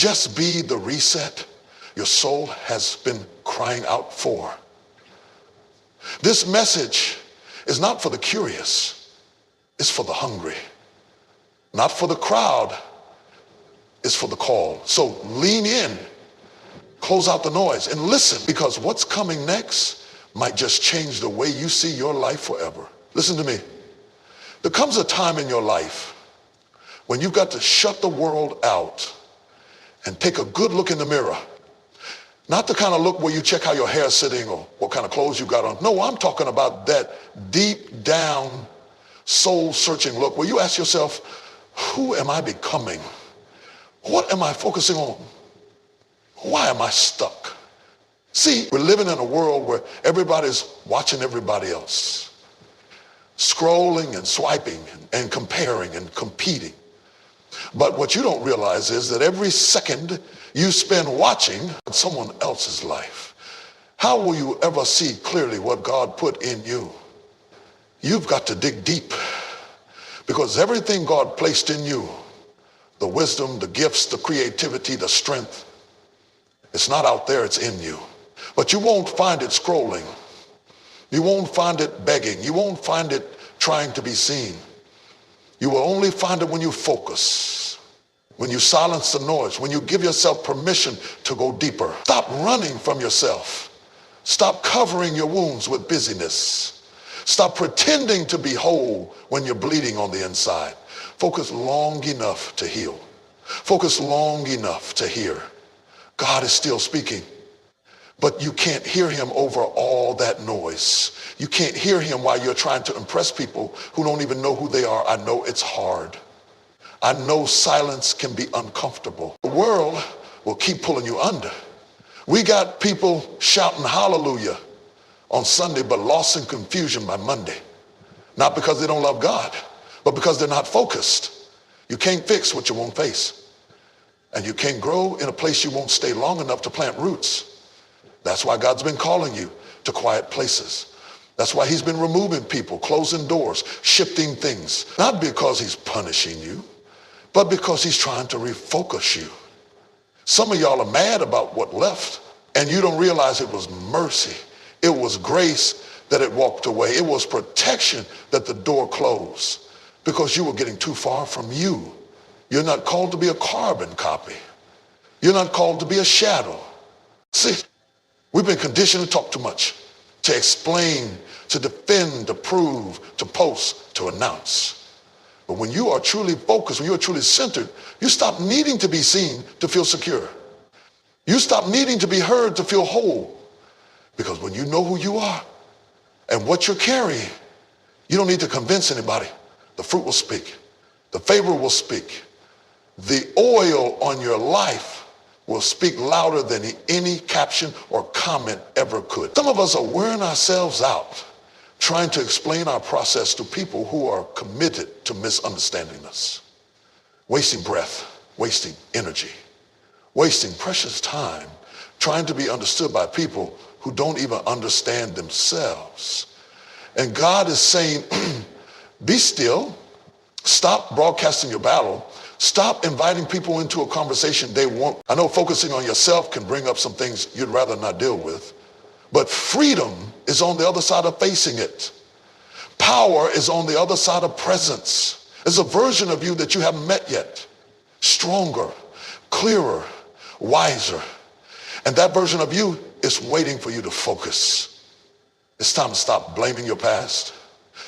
just be the reset your soul has been crying out for. This message is not for the curious, it's for the hungry. Not for the crowd, it's for the call. So lean in, close out the noise, and listen, because what's coming next might just change the way you see your life forever. Listen to me. There comes a time in your life when you've got to shut the world out and take a good look in the mirror. Not the kind of look where you check how your hair's sitting or what kind of clothes you got on. No, I'm talking about that deep down, soul-searching look where you ask yourself, who am I becoming? What am I focusing on? Why am I stuck? See, we're living in a world where everybody's watching everybody else, scrolling and swiping and comparing and competing. But what you don't realize is that every second you spend watching someone else's life, how will you ever see clearly what God put in you? You've got to dig deep, because everything God placed in you, the wisdom, the gifts, the creativity, the strength, it's not out there, it's in you. But you won't find it scrolling. You won't find it begging. You won't find it trying to be seen. You will only find it when you focus, when you silence the noise, when you give yourself permission to go deeper. Stop running from yourself. Stop covering your wounds with busyness. Stop pretending to be whole when you're bleeding on the inside. Focus long enough to heal. Focus long enough to hear. God is still speaking, but you can't hear him over all that noise. You can't hear him while you're trying to impress people who don't even know who they are. I know it's hard. I know silence can be uncomfortable. The world will keep pulling you under. We got people shouting hallelujah on Sunday, but lost in confusion by Monday. Not because they don't love God, but because they're not focused. You can't fix what you won't face. And you can't grow in a place you won't stay long enough to plant roots. That's why God's been calling you to quiet places. That's why he's been removing people, closing doors, shifting things. Not because he's punishing you, but because he's trying to refocus you. Some of y'all are mad about what left, and you don't realize it was mercy. It was grace that it walked away. It was protection that the door closed because you were getting too far from you. You're not called to be a carbon copy. You're not called to be a shadow. See, we've been conditioned to talk too much, to explain, to defend, to prove, to post, to announce. But when you are truly focused, when you are truly centered, you stop needing to be seen to feel secure. You stop needing to be heard to feel whole. Because when you know who you are and what you're carrying, you don't need to convince anybody. The fruit will speak. The favor will speak. The oil on your life will speak louder than any caption or comment ever could. Some of us are wearing ourselves out trying to explain our process to people who are committed to misunderstanding us. Wasting breath, wasting energy, wasting precious time trying to be understood by people who don't even understand themselves. And God is saying, be still. Stop broadcasting your battle. Stop inviting people into a conversation they won't. I know focusing on yourself can bring up some things you'd rather not deal with, but freedom is on the other side of facing it. Power is on the other side of presence. There's a version of you that you haven't met yet. Stronger, clearer, wiser. And that version of you is waiting for you to focus. It's time to stop blaming your past.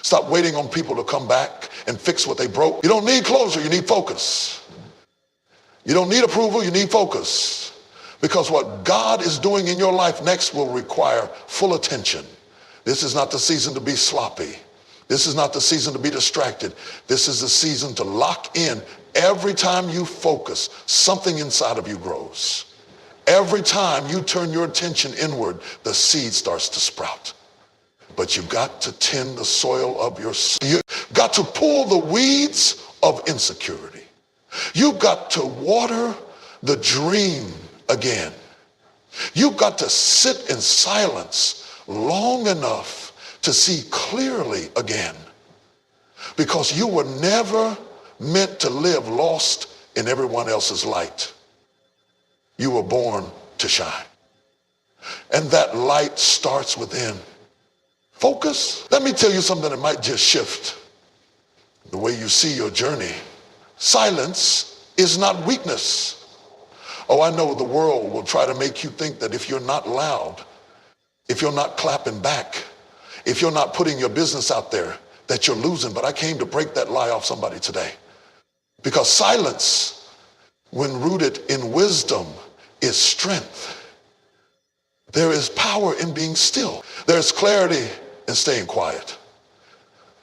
Stop waiting on people to come back and fix what they broke. You don't need closure, you need focus. You don't need approval, you need focus. Because what God is doing in your life next will require full attention. This is not the season to be sloppy. This is not the season to be distracted. This is the season to lock in. Every time you focus, something inside of you grows. Every time you turn your attention inward, the seed starts to sprout. But you've got to tend the soil of your soul. You've got to pull the weeds of insecurity. You've got to water the dream again. You've got to sit in silence long enough to see clearly again. Because you were never meant to live lost in everyone else's light. You were born to shine. And that light starts within. Focus. Let me tell you something that might just shift the way you see your journey. Silence is not weakness. Oh, I know the world will try to make you think that if you're not loud, if you're not clapping back, if you're not putting your business out there, that you're losing. But I came to break that lie off somebody today. Because silence, when rooted in wisdom, is strength. There is power in being still. There's clarity in staying quiet.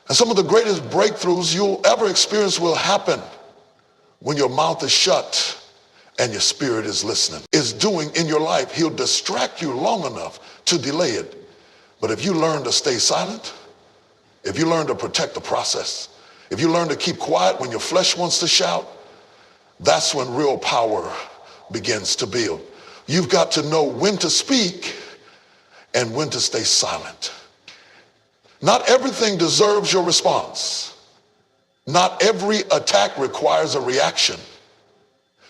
And some of the greatest breakthroughs you'll ever experience will happen when your mouth is shut and your spirit is listening. Is doing in your life. He'll distract you long enough to delay it. But if you learn to stay silent, if you learn to protect the process, if you learn to keep quiet when your flesh wants to shout, that's when real power begins to build. You've got to know when to speak and when to stay silent. Not everything deserves your response. Not every attack requires a reaction.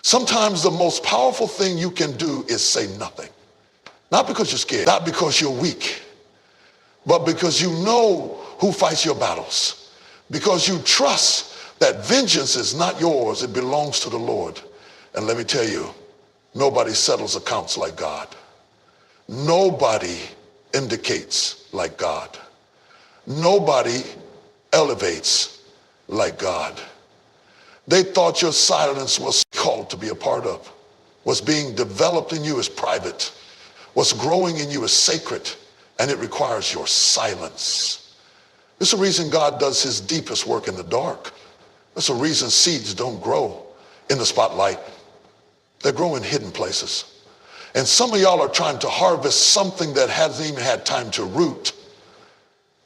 Sometimes the most powerful thing you can do is say nothing. Not because you're scared, not because you're weak, but because you know who fights your battles. Because you trust that vengeance is not yours, it belongs to the Lord. And let me tell you, nobody settles accounts like God. Nobody indicates like God. Nobody elevates like God. They thought your silence was called to be a part of. What's being developed in you is private. What's growing in you is sacred, and it requires your silence. It's the reason God does his deepest work in the dark. It's the reason seeds don't grow in the spotlight. They grow in hidden places. And some of y'all are trying to harvest something that hasn't even had time to root.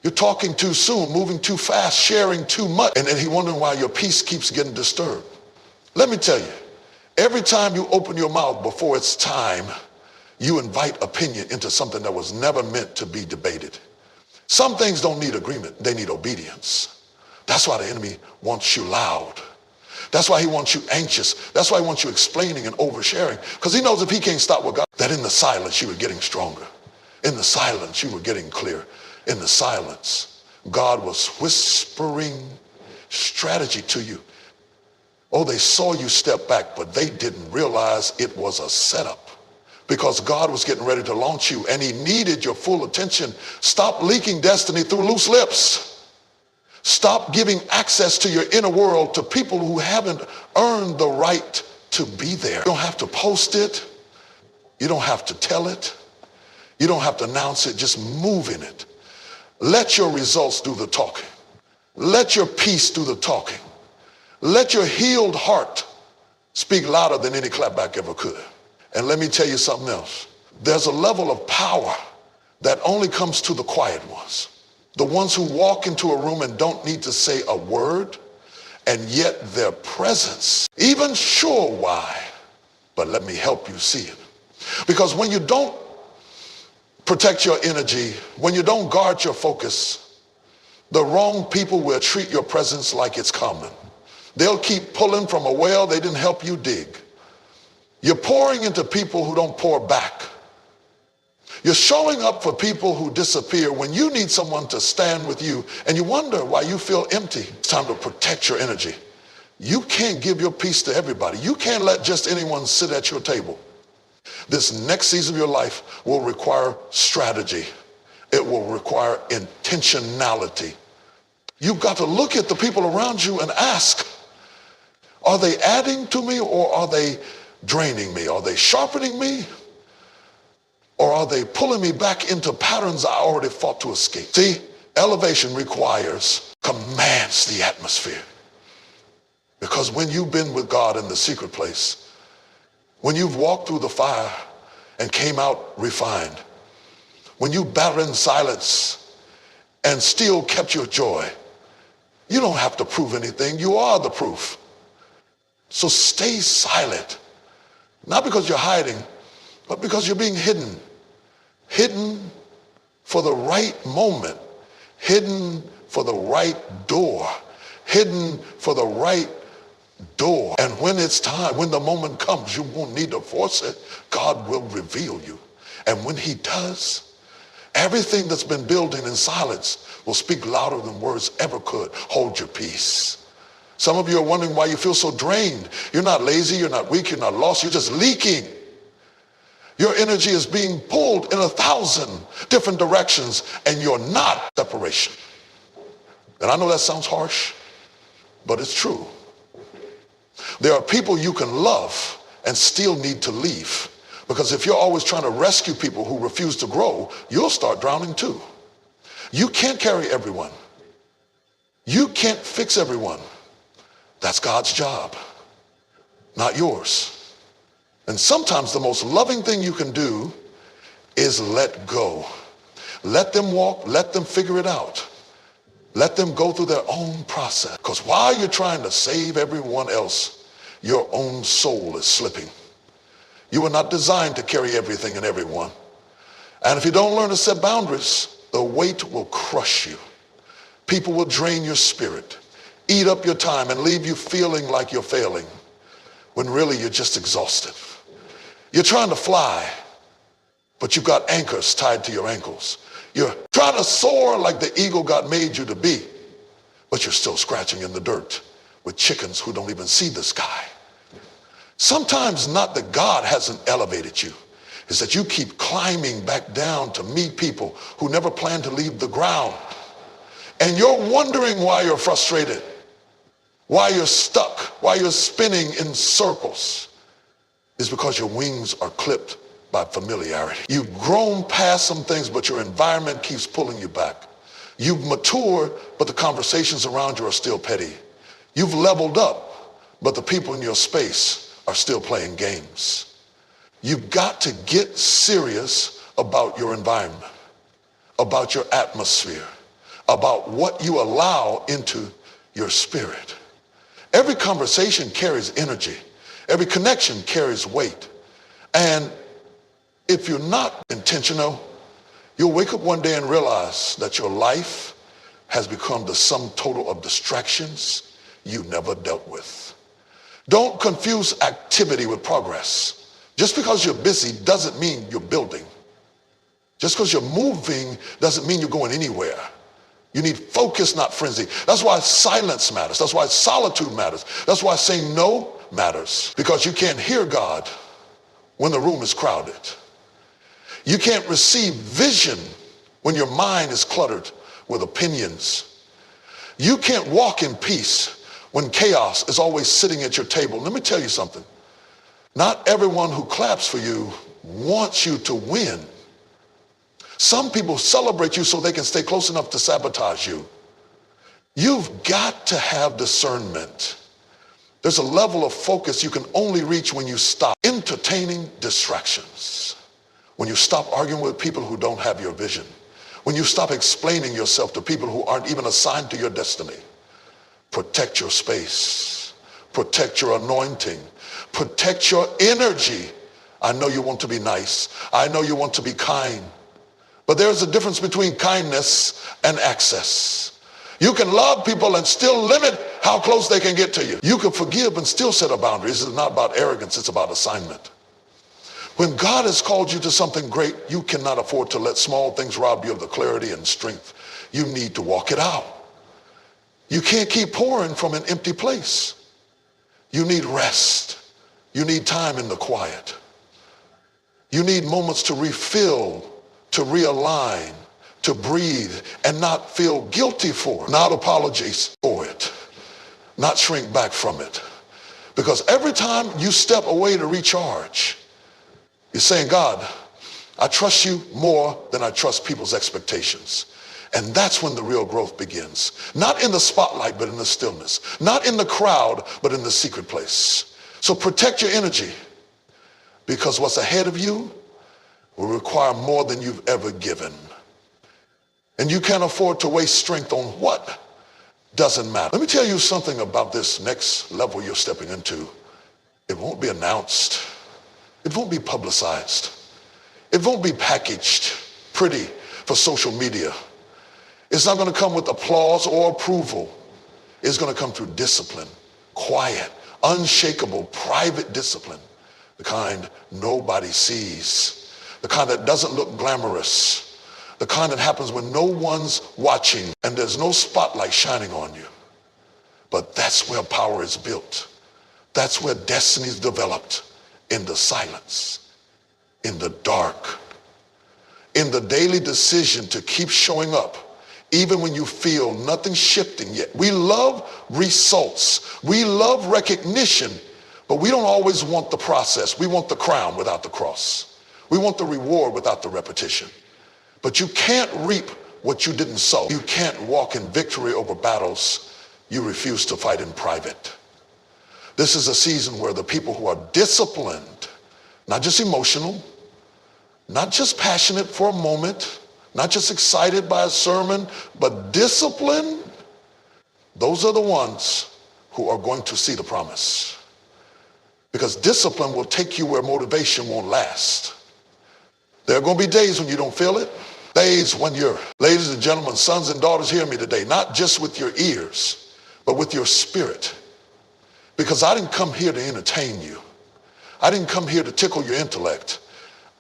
You're talking too soon, moving too fast, sharing too much, and then he wondering why your peace keeps getting disturbed. Let me tell you, every time you open your mouth before it's time, you invite opinion into something that was never meant to be debated. Some things don't need agreement, they need obedience. That's why the enemy wants you loud. That's why he wants you anxious. That's why he wants you explaining and oversharing. Because he knows if he can't stop with God, that in the silence you were getting stronger. In the silence you were getting clear. In the silence, God was whispering strategy to you. Oh, they saw you step back, but they didn't realize it was a setup. Because God was getting ready to launch you and he needed your full attention. Stop leaking destiny through loose lips. Stop giving access to your inner world to people who haven't earned the right to be there. You don't have to post it. You don't have to tell it. You don't have to announce it. Just move in it. Let your results do the talking. Let your peace do the talking. Let your healed heart speak louder than any clapback ever could. And let me tell you something else. There's a level of power that only comes to the quiet ones. The ones who walk into a room and don't need to say a word, and yet their presence, even sure why, but let me help you see it. Because when you don't protect your energy, when you don't guard your focus, the wrong people will treat your presence like it's common. They'll keep pulling from a well they didn't help you dig. You're pouring into people who don't pour back. You're showing up for people who disappear when you need someone to stand with you, and you wonder why you feel empty. It's time to protect your energy. You can't give your peace to everybody. You can't let just anyone sit at your table. This next season of your life will require strategy. It will require intentionality. You've got to look at the people around you and ask, are they adding to me or are they draining me? Are they sharpening me? Or are they pulling me back into patterns I already fought to escape? See, elevation commands the atmosphere. Because when you've been with God in the secret place, when you've walked through the fire and came out refined, when you battled in silence and still kept your joy, you don't have to prove anything. You are the proof. So stay silent. Not because you're hiding, but because you're being hidden. Hidden for the right moment. Hidden for the right door. Hidden for the right door. And when it's time, when the moment comes, you won't need to force it. God will reveal you. And when he does, everything that's been building in silence will speak louder than words ever could. Hold your peace. Some of you are wondering why you feel so drained. You're not lazy, you're not weak, you're not lost, you're just leaking. Your energy is being pulled in 1,000 different directions, and you're not separation. And I know that sounds harsh, but it's true. There are people you can love and still need to leave. Because if you're always trying to rescue people who refuse to grow, you'll start drowning too. You can't carry everyone. You can't fix everyone. That's God's job, not yours. And sometimes the most loving thing you can do is let go. Let them walk, let them figure it out. Let them go through their own process. Because while you're trying to save everyone else, your own soul is slipping. You were not designed to carry everything and everyone. And if you don't learn to set boundaries, the weight will crush you. People will drain your spirit, eat up your time, and leave you feeling like you're failing, when really you're just exhausted. You're trying to fly, but you've got anchors tied to your ankles. You're trying to soar like the eagle God made you to be, but you're still scratching in the dirt with chickens who don't even see the sky. Sometimes not that God hasn't elevated you, it's that you keep climbing back down to meet people who never plan to leave the ground. And you're wondering why you're frustrated, why you're stuck, why you're spinning in circles. It's because your wings are clipped by familiarity. You've grown past some things, but your environment keeps pulling you back. You've matured, but the conversations around you are still petty. You've leveled up, but the people in your space are still playing games. You've got to get serious about your environment, about your atmosphere, about what you allow into your spirit. Every conversation carries energy. Every connection carries weight. And if you're not intentional, you'll wake up one day and realize that your life has become the sum total of distractions you never dealt with. Don't confuse activity with progress. Just because you're busy doesn't mean you're building. Just because you're moving doesn't mean you're going anywhere. You need focus, not frenzy. That's why silence matters. That's why solitude matters. That's why saying no matters. Because you can't hear God when the room is crowded. You can't receive vision when your mind is cluttered with opinions. You can't walk in peace when chaos is always sitting at your table. Let me tell you something. Not everyone who claps for you wants you to win. Some people celebrate you so they can stay close enough to sabotage you. You've got to have discernment. There's a level of focus you can only reach when you stop entertaining distractions. When you stop arguing with people who don't have your vision. When you stop explaining yourself to people who aren't even assigned to your destiny. Protect your space. Protect your anointing. Protect your energy. I know you want to be nice. I know you want to be kind. But there's a difference between kindness and access. You can love people and still limit how close they can get to you. You can forgive and still set a boundary. This is not about arrogance, it's about assignment. When God has called you to something great, you cannot afford to let small things rob you of the clarity and strength. You need to walk it out. You can't keep pouring from an empty place. You need rest. You need time in the quiet. You need moments to refill, to realign, to breathe, and not feel guilty for it, not apologize for it, not shrink back from it. Because every time you step away to recharge, you're saying, God, I trust you more than I trust people's expectations. And that's when the real growth begins. Not in the spotlight, but in the stillness. Not in the crowd, but in the secret place. So protect your energy, because what's ahead of you will require more than you've ever given. And you can't afford to waste strength on what doesn't matter. Let me tell you something about this next level you're stepping into. It won't be announced. It won't be publicized. It won't be packaged pretty for social media. It's not going to come with applause or approval. It's going to come through discipline, quiet, unshakable, private discipline, the kind nobody sees, the kind that doesn't look glamorous, the kind that happens when no one's watching and there's no spotlight shining on you. But that's where power is built. That's where destiny is developed, in the silence, in the dark, in the daily decision to keep showing up, even when you feel nothing's shifting yet. We love results. We love recognition, but we don't always want the process. We want the crown without the cross. We want the reward without the repetition. But you can't reap what you didn't sow. You can't walk in victory over battles you refuse to fight in private. This is a season where the people who are disciplined, not just emotional, not just passionate for a moment, not just excited by a sermon, but disciplined, those are the ones who are going to see the promise. Because discipline will take you where motivation won't last. There are going to be days when you don't feel it. Days when you're, ladies and gentlemen, sons and daughters, hear me today, not just with your ears, but with your spirit. Because I didn't come here to entertain you. I didn't come here to tickle your intellect.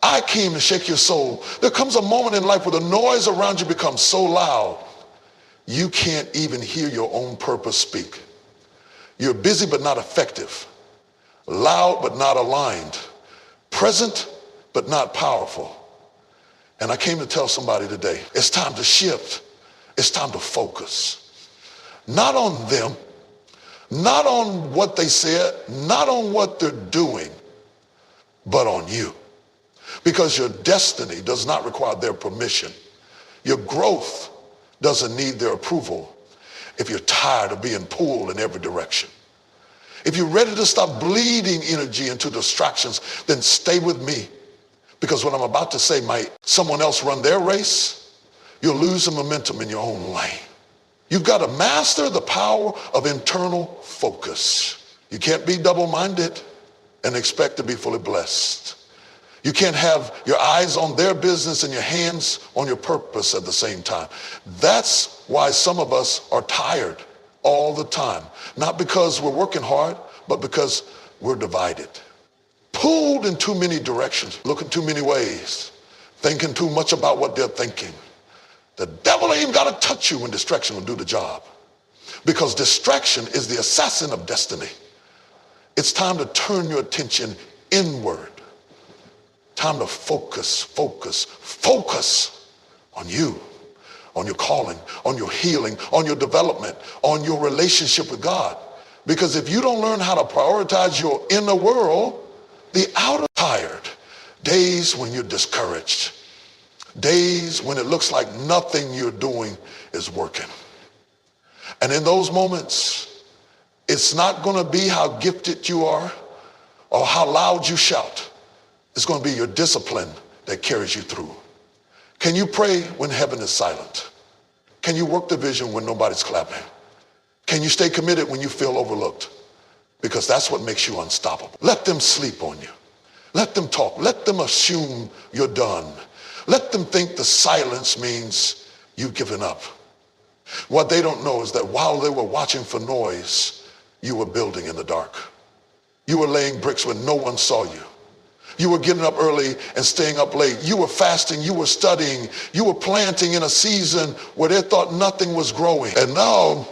I came to shake your soul. There comes a moment in life where the noise around you becomes so loud, you can't even hear your own purpose speak. You're busy but not effective, loud but not aligned, present but not powerful. And I came to tell somebody today, it's time to shift. It's time to focus. Not on them, not on what they said, not on what they're doing, but on you. Because your destiny does not require their permission. Your growth doesn't need their approval if you're tired of being pulled in every direction. If you're ready to stop bleeding energy into distractions, then stay with me. Because what I'm about to say might someone else run their race, you'll lose the momentum in your own lane. You've got to master the power of internal focus. You can't be double-minded and expect to be fully blessed. You can't have your eyes on their business and your hands on your purpose at the same time. That's why some of us are tired all the time. Not because we're working hard, but because we're divided. Pulled in too many directions, looking too many ways, thinking too much about what they're thinking. The devil ain't got to touch you when distraction will do the job. Because distraction is the assassin of destiny. It's time to turn your attention inward. Time to focus on you, on your calling, on your healing, on your development, on your relationship with God. Because if you don't learn how to prioritize your inner world, the outer tired, days when you're discouraged, days when it looks like nothing you're doing is working. And in those moments, it's not going to be how gifted you are or how loud you shout. It's going to be your discipline that carries you through. Can you pray when heaven is silent? Can you work the vision when nobody's clapping? Can you stay committed when you feel overlooked? Because that's what makes you unstoppable. Let them sleep on you. Let them talk. Let them assume you're done. Let them think the silence means you've given up. What they don't know is that while they were watching for noise, you were building in the dark. You were laying bricks when no one saw you. You were getting up early and staying up late. You were fasting. You were studying. You were planting in a season where they thought nothing was growing. And now